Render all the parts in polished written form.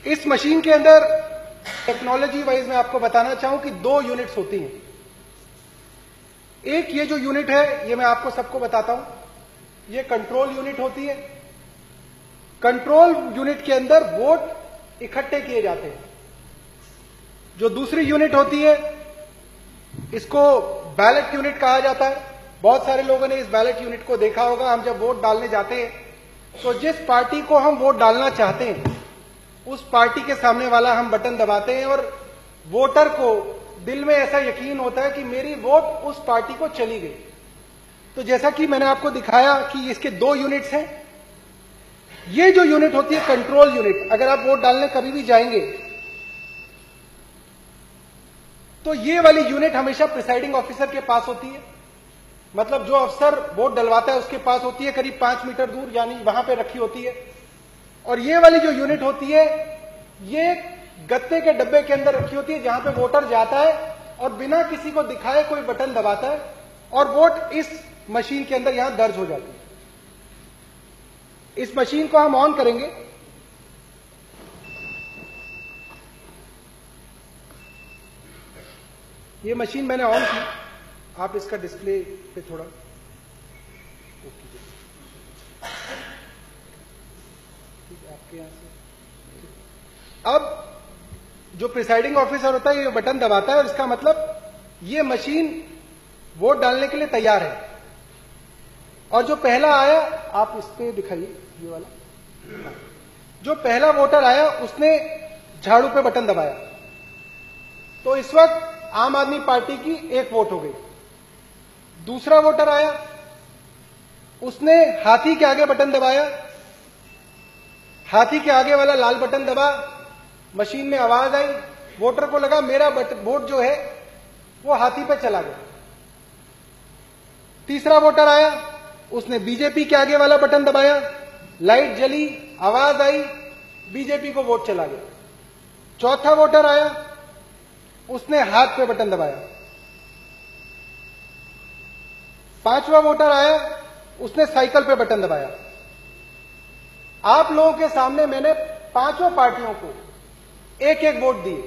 इस मशीन के अंदर टेक्नोलॉजी वाइज मैं आपको बताना चाहूं कि 2 यूनिट्स होती हैं। एक ये जो यूनिट है, ये मैं आपको सबको बताता हूं, ये कंट्रोल यूनिट होती है। कंट्रोल यूनिट के अंदर वोट इकट्ठे किए जाते हैं। जो दूसरी यूनिट होती है, इसको बैलेट यूनिट कहा जाता है। बहुत सारे लोगों ने इस बैलेट यूनिट को देखा होगा। हम जब वोट डालने जाते हैं तो जिस पार्टी को हम वोट डालना चाहते हैं उस पार्टी के सामने वाला हम बटन दबाते हैं और वोटर को दिल में ऐसा यकीन होता है कि मेरी वोट उस पार्टी को चली गई। तो जैसा कि मैंने आपको दिखाया कि इसके 2 यूनिट्स हैं। ये जो यूनिट होती है कंट्रोल यूनिट, अगर आप वोट डालने कभी भी जाएंगे तो ये वाली यूनिट हमेशा प्रिसाइडिंग ऑफिसर के पास होती है। मतलब जो अफसर वोट डलवाता है उसके पास होती है, करीब 5 मीटर दूर, यानी वहां पे रखी होती है। और ये वाली जो यूनिट होती है, ये गत्ते के डब्बे के अंदर रखी होती है, जहां पे वोटर जाता है और बिना किसी को दिखाए कोई बटन दबाता है और वोट इस मशीन के अंदर यहां दर्ज हो जाती है। इस मशीन को हम ऑन करेंगे। ये मशीन मैंने ऑन की, आप इसका डिस्प्ले पे थोड़ा आपके यहां से। अब जो प्रिसाइडिंग ऑफिसर होता है ये बटन दबाता है और इसका मतलब ये मशीन वोट डालने के लिए तैयार है। और जो पहला आया, आप इस पे दिखाइए, ये वाला, जो पहला वोटर आया उसने झाड़ू पे बटन दबाया तो इस वक्त आम आदमी पार्टी की 1 वोट हो गई। दूसरा वोटर आया, उसने हाथी के आगे बटन दबाया, हाथी के आगे वाला लाल बटन दबा, मशीन में आवाज आई, वोटर को लगा मेरा वोट जो है वो हाथी पे चला गया। तीसरा वोटर आया, उसने बीजेपी के आगे वाला बटन दबाया, लाइट जली, आवाज आई, बीजेपी को वोट चला गया। चौथा वोटर आया, उसने हाथ पे बटन दबाया। 5वां वोटर आया, उसने साइकिल पे बटन दबाया। आप लोगों के सामने मैंने 5 पार्टियों को 1-1 वोट दिए।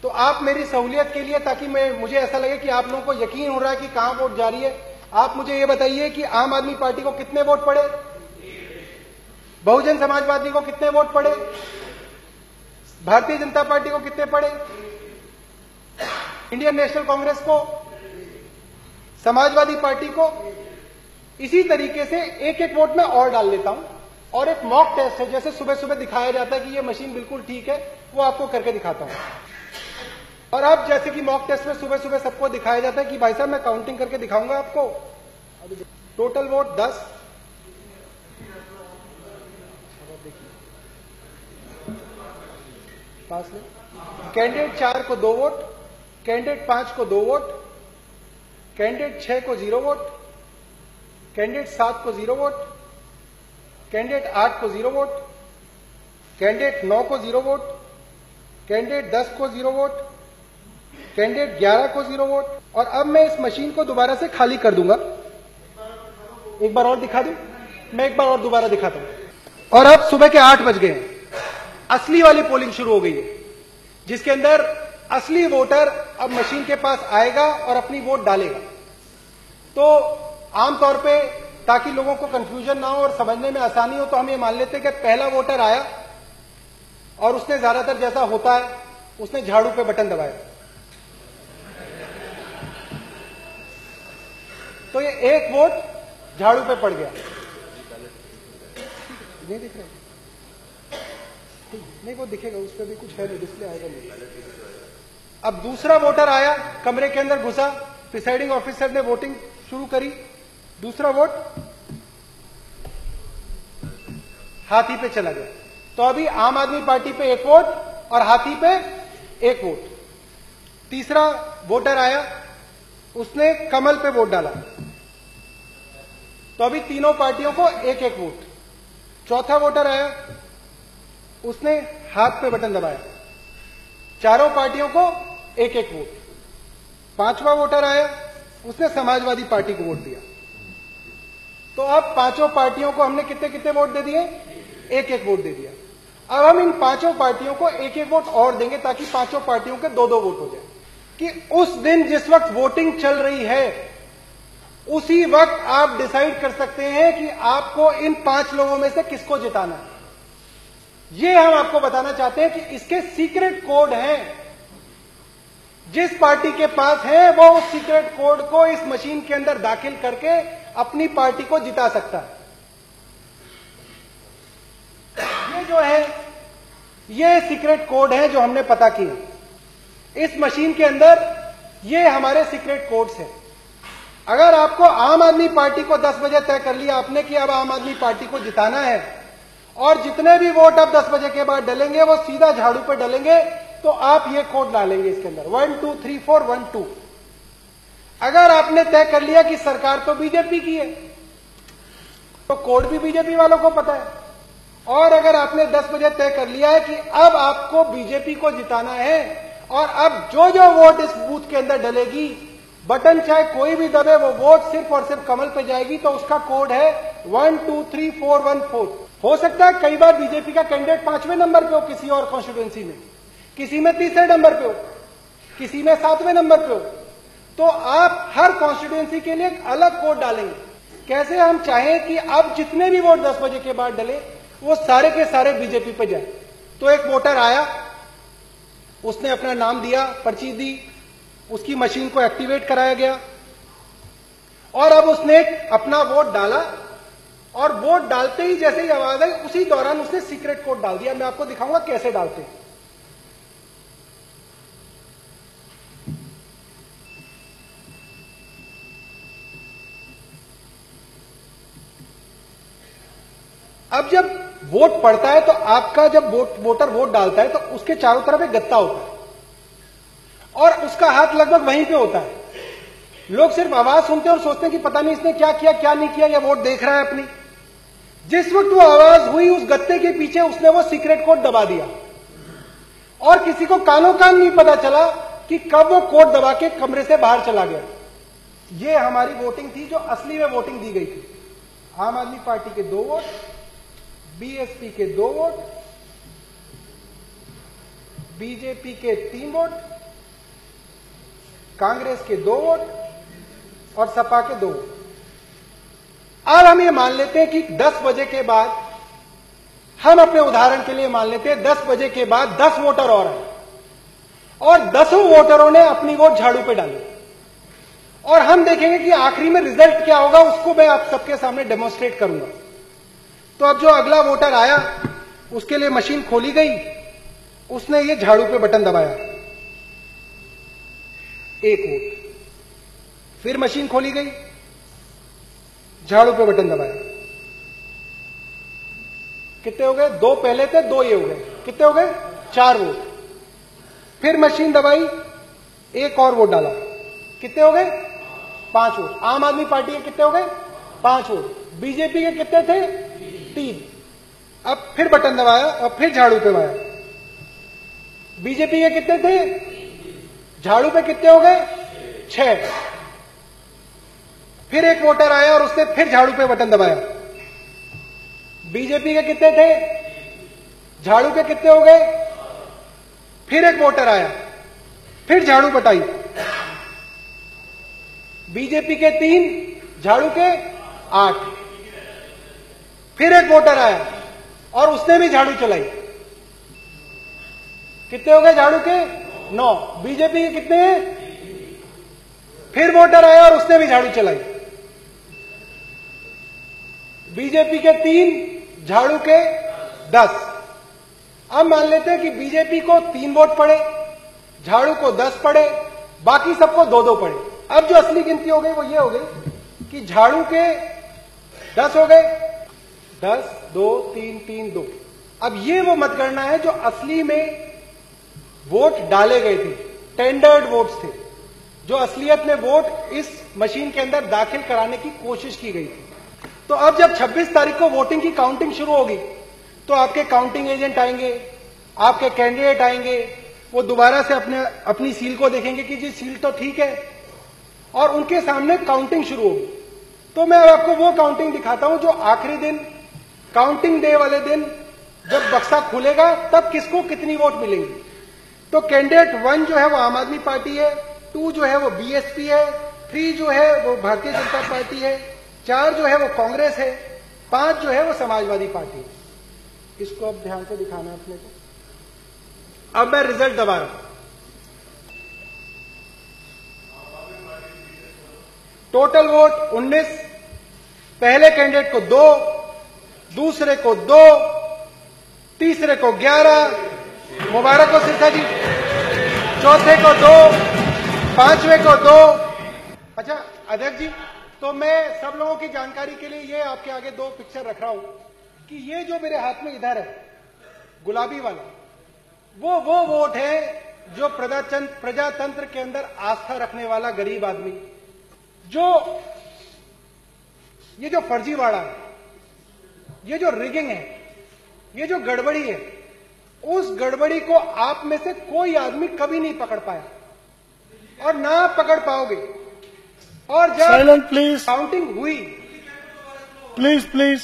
तो आप मेरी सहूलियत के लिए, ताकि मुझे ऐसा लगे कि आप लोगों को यकीन हो रहा है कि कहां वोट जा रही है, आप मुझे यह बताइए कि आम आदमी पार्टी को कितने वोट पड़े, बहुजन समाजवादी को कितने वोट पड़े, भारतीय जनता पार्टी को कितने पड़े, इंडियन नेशनल कांग्रेस को, समाजवादी पार्टी को। इसी तरीके से 1-1 वोट में और डाल लेता हूं। और एक मॉक टेस्ट है, जैसे सुबह सुबह दिखाया जाता है कि ये मशीन बिल्कुल ठीक है, वो आपको करके दिखाता हूं। और अब जैसे कि मॉक टेस्ट में सुबह सुबह सबको दिखाया जाता है कि भाई साहब मैं काउंटिंग करके दिखाऊंगा आपको। टोटल वोट 10, पास में कैंडिडेट 4 को 2 वोट, कैंडिडेट 5 को 2 वोट, कैंडिडेट 6 को 0 वोट, कैंडिडेट 7 को 0 वोट, कैंडिडेट 8 को 0 वोट, कैंडिडेट 9 को 0 वोट, कैंडिडेट 10 को 0 वोट, कैंडिडेट 11 को 0 वोट। और अब मैं इस मशीन को दोबारा से खाली कर दूंगा। एक बार और दिखा दूं, मैं एक बार और दोबारा दिखाता हूं। और अब सुबह के 8 बज गए हैं, असली वाली पोलिंग शुरू हो गई है, जिसके अंदर असली वोटर अब मशीन के पास आएगा और अपनी वोट डालेगा। तो आमतौर पे, ताकि लोगों को कंफ्यूजन ना हो और समझने में आसानी हो, तो हम ये मान लेते हैं कि पहला वोटर आया और उसने ज्यादातर जैसा होता है, उसने झाड़ू पे बटन दबाया, तो ये 1 वोट झाड़ू पे पड़ गया। नहीं दिख रहा? नहीं, वो दिखेगा, उस पर भी कुछ है नहीं, डिस्प्ले आएगा नहीं। अब दूसरा वोटर आया, कमरे के अंदर घुसा, प्रिसाइडिंग ऑफिसर ने वोटिंग शुरू करी, दूसरा वोट हाथी पे चला गया। तो अभी आम आदमी पार्टी पे 1 वोट और हाथी पे 1 वोट। तीसरा वोटर आया, उसने कमल पे वोट डाला, तो अभी तीनों पार्टियों को 1-1 वोट। चौथा वोटर आया, उसने हाथ पे बटन दबाया, चारों पार्टियों को 1-1 वोट। 5वां वोटर आया, उसने समाजवादी पार्टी को वोट दिया। तो अब 5 पार्टियों को हमने कितने कितने वोट दे दिए? 1-1 वोट दे दिया। अब हम इन पांचों पार्टियों को एक एक वोट और देंगे ताकि पांचों पार्टियों के दो दो वोट हो जाए, कि उस दिन जिस वक्त वोटिंग चल रही है उसी वक्त आप डिसाइड कर सकते हैं कि आपको इन 5 लोगों में से किसको जिताना है। ये हम आपको बताना चाहते हैं कि इसके सीक्रेट कोड हैं। जिस पार्टी के पास है वो उस सीक्रेट कोड को इस मशीन के अंदर दाखिल करके अपनी पार्टी को जिता सकता है। ये जो है ये सीक्रेट कोड है जो हमने पता किए इस मशीन के अंदर। ये हमारे सीक्रेट कोड्स हैं। अगर आपको आम आदमी पार्टी को 10 बजे तय कर लिया आपने कि अब आम आदमी पार्टी को जिताना है और जितने भी वोट अब 10 बजे के बाद डलेंगे वो सीधा झाड़ू पे डलेंगे, तो आप ये कोड डालेंगे इसके अंदर 1 2 3 4 1 2। अगर आपने तय कर लिया कि सरकार तो बीजेपी की है तो कोड भी बीजेपी वालों को पता है। और अगर आपने 10 बजे तय कर लिया है कि अब आपको बीजेपी को जिताना है और अब जो जो वोट इस बूथ के अंदर डलेगी बटन चाहे कोई भी दबे वो वोट सिर्फ और सिर्फ कमल पे जाएगी, तो उसका कोड है 1 2 3 4 1 4। हो सकता है कई बार बीजेपी का कैंडिडेट 5वें नंबर पे हो किसी और कॉन्स्टिट्यूएंसी में, किसी में 3रे नंबर पे हो, किसी में 7वें नंबर पे हो, तो आप हर कॉन्स्टिट्यूएंसी के लिए एक अलग कोड डालेंगे। कैसे हम चाहें कि अब जितने भी वोट 10 बजे के बाद डले वो सारे के सारे बीजेपी पे जाए। तो एक वोटर आया, उसने अपना नाम दिया, पर्ची दी, उसकी मशीन को एक्टिवेट कराया गया और अब उसने अपना वोट डाला और वोट डालते ही जैसे ही आवाज आई उसी दौरान उसने सीक्रेट कोड डाल दिया। मैं आपको दिखाऊंगा कैसे डालते हैं। अब जब वोट पड़ता है तो आपका जब वोटर वोट डालता है तो उसके चारों तरफ एक गत्ता होता है और उसका हाथ लगभग वहीं पे होता है। लोग सिर्फ आवाज सुनते हैं और सोचते हैं कि पता नहीं इसने क्या किया क्या नहीं किया, या वोट देख रहा है अपनी। जिस वक्त वो आवाज हुई उस गत्ते के पीछे उसने वो सीक्रेट कोड दबा दिया और किसी को कानों कान नहीं पता चला कि कब वो कोड दबा के कमरे से बाहर चला गया। ये हमारी वोटिंग थी जो असली में वोटिंग दी गई थी। आम आदमी पार्टी के 2 वोट, बीएसपी के 2 वोट, बीजेपी के 3 वोट, कांग्रेस के 2 वोट और सपा के 2 वोट। अब हम ये मान लेते हैं कि 10 बजे के बाद, हम अपने उदाहरण के लिए मान लेते हैं 10 बजे के बाद 10 वोटर और आए और 10 वोटरों ने अपनी वोट झाड़ू पे डाली और हम देखेंगे कि आखिरी में रिजल्ट क्या होगा, उसको मैं आप सबके सामने डेमोन्स्ट्रेट करूंगा। तो अब जो अगला वोटर आया उसके लिए मशीन खोली गई, उसने ये झाड़ू पे बटन दबाया, 1 वोट। फिर मशीन खोली गई, झाड़ू पे बटन दबाया, कितने हो गए? 2 पहले थे, 2 ये हो गए, कितने हो गए? 4 वोट। फिर मशीन दबाई, 1 और वोट डाला, कितने हो गए? 5 वोट। आम आदमी पार्टी के कितने हो गए? 5 वोट। बीजेपी के कितने थे? 3। अब फिर बटन दबाया और फिर झाड़ू पे दबाया। बीजेपी के कितने थे? झाड़ू पे कितने हो गए? 6। फिर एक वोटर आया और उसने फिर झाड़ू पे बटन दबाया। बीजेपी के कितने थे? झाड़ू पे कितने हो गए? फिर एक वोटर आया, फिर झाड़ू बटाई। बीजेपी के 3, झाड़ू के 8। फिर एक वोटर आया और उसने भी झाड़ू चलाई, कितने हो गए झाड़ू के? 9। बीजेपी के कितने हैं? फिर वोटर आया और उसने भी झाड़ू चलाई। बीजेपी के 3, झाड़ू के 10। अब मान लेते हैं कि बीजेपी को 3 वोट पड़े, झाड़ू को 10 पड़े, बाकी सबको 2-2 पड़े। अब जो असली गिनती हो गई वो ये हो गई कि झाड़ू के 10 हो गए, 10 2 3 3 2। अब ये वो मतगणना है जो असली में वोट डाले गए थे, टेंडर्ड वोट्स थे, जो असलियत में वोट इस मशीन के अंदर दाखिल कराने की कोशिश की गई थी। तो अब जब 26 तारीख को वोटिंग की काउंटिंग शुरू होगी तो आपके काउंटिंग एजेंट आएंगे, आपके कैंडिडेट आएंगे, वो दोबारा से अपनी सील को देखेंगे कि जी सील तो ठीक है, और उनके सामने काउंटिंग शुरू होगी। तो मैं आपको वो काउंटिंग दिखाता हूं जो आखिरी दिन, काउंटिंग डे वाले दिन जब बक्सा खुलेगा तब किसको कितनी वोट मिलेंगी। तो कैंडिडेट 1 जो है वो आम आदमी पार्टी है, 2 जो है वो बीएसपी है, 3 जो है वो भारतीय जनता पार्टी है, 4 जो है वो कांग्रेस है, 5 जो है वो समाजवादी पार्टी है। इसको अब ध्यान से दिखाना है अपने को। अब मैं रिजल्ट दबा रहा हूं। टोटल वोट 19, पहले कैंडिडेट को 2, दूसरे को 2, तीसरे को 11, मुबारक हो सिरसा जी, चौथे को 2, पांचवें को 2। अच्छा अध्यक्ष जी, तो मैं सब लोगों की जानकारी के लिए ये आपके आगे 2 पिक्चर रख रहा हूं कि ये जो मेरे हाथ में इधर है गुलाबी वाला, वो वोट है जो प्रजातंत्र के अंदर आस्था रखने वाला गरीब आदमी, ये जो फर्जीवाड़ा है, ये जो रिगिंग है, ये जो गड़बड़ी है, उस गड़बड़ी को आप में से कोई आदमी कभी नहीं पकड़ पाया और ना पकड़ पाओगे। और जब साइलेंट प्लीज, काउंटिंग हुई, प्लीज,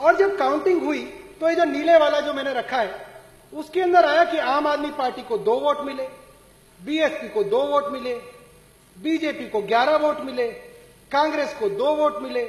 और जब काउंटिंग हुई तो ये जो नीले वाला जो मैंने रखा है उसके अंदर आया कि आम आदमी पार्टी को 2 वोट मिले, बीएसपी को 2 वोट मिले, बीजेपी को 11 वोट मिले, कांग्रेस को 2 वोट मिले।